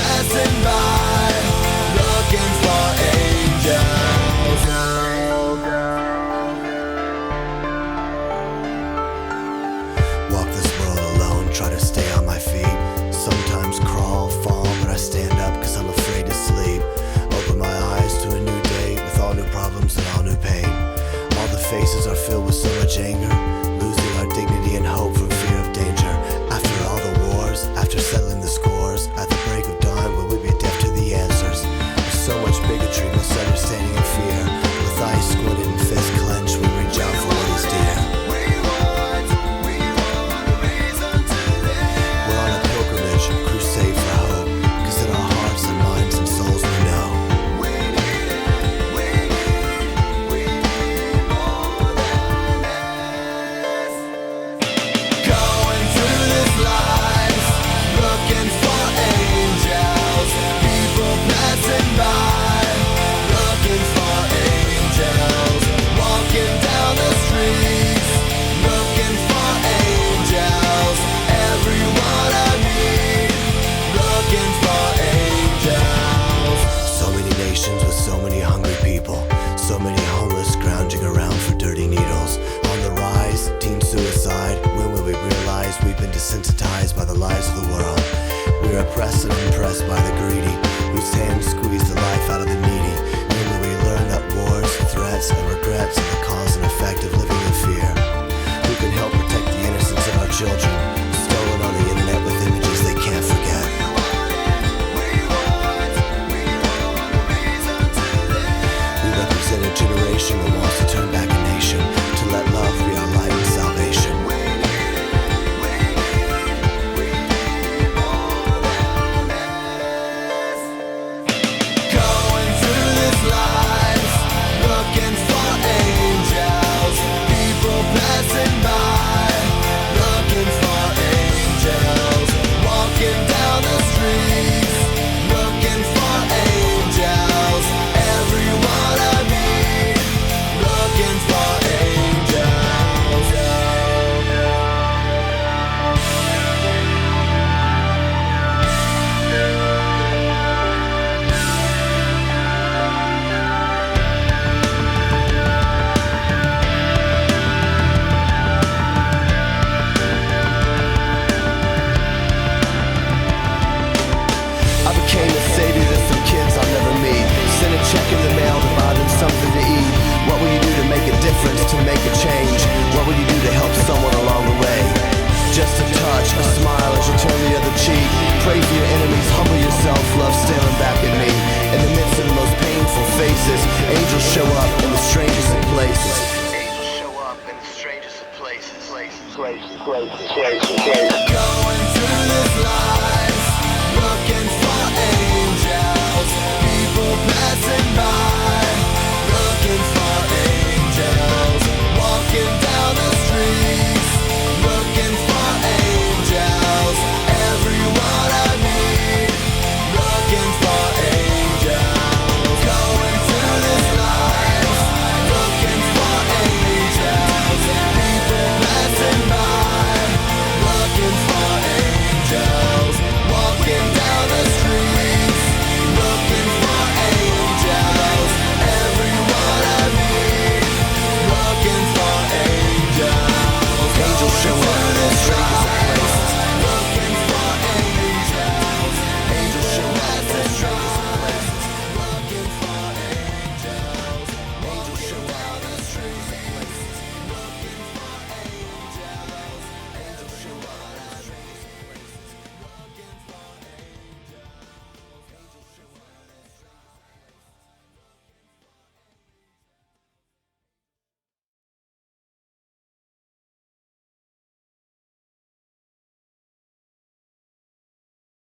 passing by, looking for angels. Walk this world alone, try to stay on my feet. Sometimes crawl, fall, but I stand up cause I'm afraid to sleep. Open my eyes to a new day with all new problems and all new pain. All the faces are filled with so much anger, losing our dignity and hope from fear of danger. After all the wars, after settling the scores, at the break of dawn will we be deaf to the answers? There's so much bigotry, misunderstanding and fear. With eyes squinted and fists clenched, we reach out for what is dear. We're on a pilgrimage, crusade for hope, cause in our hearts and minds and souls we know going through this life, looking for angels. People passing by, looking for angels. Walking down the streets, looking for angels. Everyone I meet, looking for angels. So many nations with so many hungry people, so many homeless scrounging around for dirty needles. On the rise, teen suicide. When will we realize we've been desensitized by the lies of the world? We're oppressed and impressed by the greedy, whose hands squeeze the life out of the needy. When will we learn that wars, threats, and regrets are the cause and effect of living in fear? Who can help protect the innocence of our children, stolen on the internet with images they can't forget? We represent a generation that wants to turn back a nation, to let love be our light and salvation. Going through this life, looking for angels. People passing by, looking for angels. Walking down the streets, looking for angels. Everyone I meet, looking for angels. I became a savior to some kids I'll never meet. Send a check in the mail to buy them something to eat. What will you do to make a difference, to make a change? What will you do to help someone along the way? Just a touch, a smile as you turn the other cheek. Pray for your enemies, humble yourself, love staring back at me. In the midst of the most painful faces, angels show up in the strangest of places. Angels show up in the strangest of places.